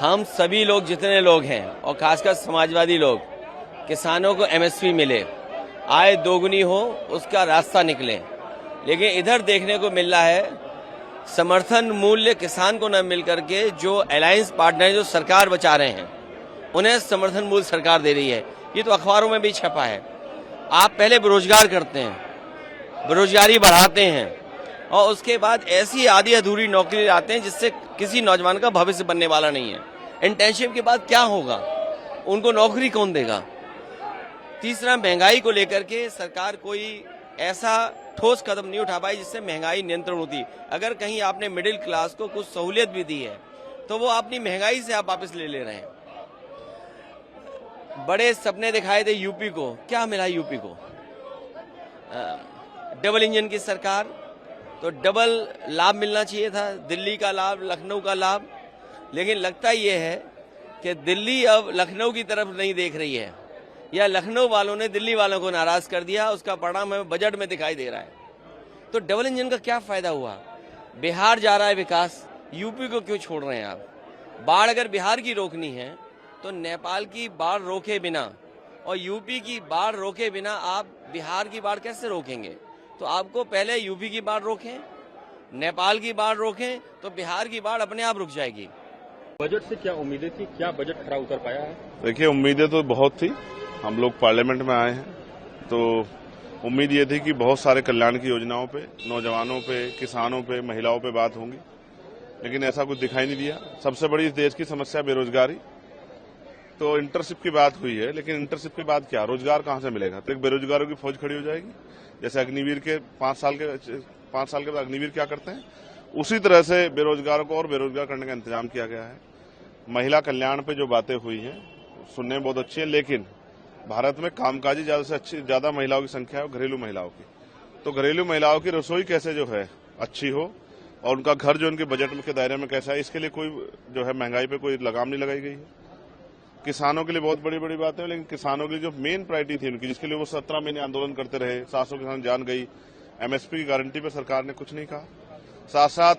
हम सभी लोग जितने लोग हैं और खासकर समाजवादी लोग, किसानों को एमएसपी मिले, आय दोगुनी हो, उसका रास्ता निकले। लेकिन इधर देखने को मिल रहा है समर्थन मूल्य किसान को न मिल करके जो अलायंस पार्टनर जो सरकार बचा रहे हैं उन्हें समर्थन मूल्य सरकार दे रही है। ये तो अखबारों में भी छपा है। आप पहले बेरोजगार करते हैं, बेरोजगारी बढ़ाते हैं और उसके बाद ऐसी आधी अधूरी नौकरी लाते हैं जिससे किसी नौजवान का भविष्य बनने वाला नहीं है। इंटर्नशिप के बाद क्या होगा, उनको नौकरी कौन देगा। तीसरा, महंगाई को लेकर के सरकार कोई ऐसा ठोस कदम नहीं उठा पाई जिससे महंगाई नियंत्रण होती। अगर कहीं आपने मिडिल क्लास को कुछ सहूलियत भी दी है तो वो अपनी महंगाई से आप वापस ले रहे हैं। बड़े सपने दिखाए थे यूपी को, क्या मिला यूपी को? डबल इंजन की सरकार, तो डबल लाभ मिलना चाहिए था, दिल्ली का लाभ, लखनऊ का लाभ। लेकिन लगता ये है कि दिल्ली अब लखनऊ की तरफ नहीं देख रही है, या लखनऊ वालों ने दिल्ली वालों को नाराज कर दिया। उसका परिणाम हमें बजट में दिखाई दे रहा है। तो डबल इंजन का क्या फायदा हुआ? बिहार जा रहा है विकास, यूपी को क्यों छोड़ रहे हैं आप? बाढ़ अगर बिहार की रोकनी है तो नेपाल की बाढ़ रोके बिना और यूपी की बाढ़ रोके बिना आप बिहार की बाढ़ कैसे रोकेंगे? तो आपको पहले यूपी की बाढ़ रोकें, नेपाल की बाढ़ रोकें, तो बिहार की बाढ़ अपने आप रुक जाएगी। बजट से क्या उम्मीदें थी, क्या बजट खरा उतर पाया है? देखिए, उम्मीदें तो बहुत थी। हम लोग पार्लियामेंट में आए हैं तो उम्मीद ये थी कि बहुत सारे कल्याण की योजनाओं पे, नौजवानों पे, किसानों पे, महिलाओं पे बात होंगी, लेकिन ऐसा कुछ दिखाई नहीं दिया। सबसे बड़ी इस देश की समस्या बेरोजगारी। तो इंटर्नशिप की बात हुई है, लेकिन इंटर्नशिप के बाद क्या, रोजगार कहां से मिलेगा? तो एक बेरोजगारों की फौज खड़ी हो जाएगी। जैसे अग्निवीर के 5 साल के बाद अग्निवीर क्या करते हैं, उसी तरह से बेरोजगारों को और बेरोजगार करने का इंतजाम किया गया है। महिला कल्याण पे जो बातें हुई हैं सुनने में बहुत अच्छी है, लेकिन भारत में कामकाजी ज्यादा महिलाओं की संख्या है, घरेलू महिलाओं की। तो घरेलू महिलाओं की रसोई कैसे जो है अच्छी हो और उनका घर जो उनके बजट के दायरे में कैसा है, इसके लिए कोई जो है महंगाई पे कोई लगाम नहीं लगाई गई है। किसानों के लिए बहुत बड़ी बड़ी बात है, लेकिन किसानों के लिए जो मेन प्रायोरिटी थी उनकी, जिसके लिए वो 17 महीने आंदोलन करते रहे, 700 किसान जान गई, एमएसपी की गारंटी पे सरकार ने कुछ नहीं कहा। साथ साथ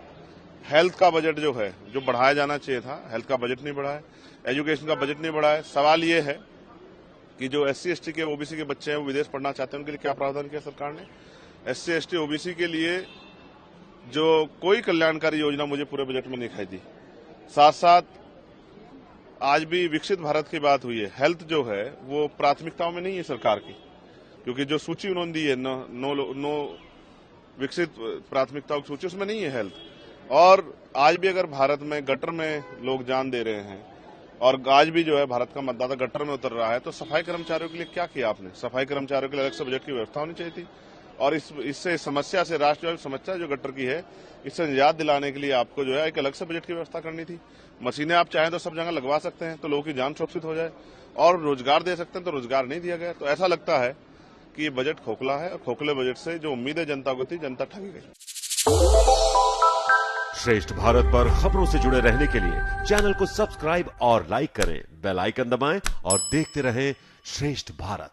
हेल्थ का बजट जो है, जो बढ़ाया जाना चाहिए था, हेल्थ का बजट नहीं बढ़ा है, एजुकेशन का बजट नहीं बढ़ा है। सवाल ये है कि जो SC ST के OBC के बच्चे हैं वो विदेश पढ़ना चाहते हैं, उनके लिए क्या प्रावधान किया सरकार ने? SC ST OBC के लिए जो कोई कल्याणकारी योजना मुझे पूरे बजट में नहीं दिखाई दी। साथ साथ आज भी विकसित भारत की बात हुई है, हेल्थ जो है वो प्राथमिकताओं में नहीं है सरकार की, क्योंकि जो सूची उन्होंने दी है नो विकसित प्राथमिकताओं की सूची, उसमें नहीं है हेल्थ। और आज भी अगर भारत में गटर में लोग जान दे रहे हैं और आज भी जो है भारत का मतदाता गटर में उतर रहा है, तो सफाई कर्मचारियों के लिए क्या किया आपने? सफाई कर्मचारियों के लिए अलग से बजट की व्यवस्था होनी चाहिए थी। और इससे समस्या से, राष्ट्रीय समस्या जो गटर की है, इससे निजात दिलाने के लिए आपको जो है एक अलग से बजट की व्यवस्था करनी थी। मशीनें आप चाहें तो सब जगह लगवा सकते हैं, तो लोगों की जान सुरक्षित हो जाए, और रोजगार दे सकते हैं, तो रोजगार नहीं दिया गया। तो ऐसा लगता है कि ये बजट खोखला है और खोखले बजट से जो उम्मीदें जनता को थी, जनता ठगी गई। श्रेष्ठ भारत पर खबरों से जुड़े रहने के लिए चैनल को सब्सक्राइब और लाइक करें, बेल आइकन दबाएं और देखते रहें श्रेष्ठ भारत।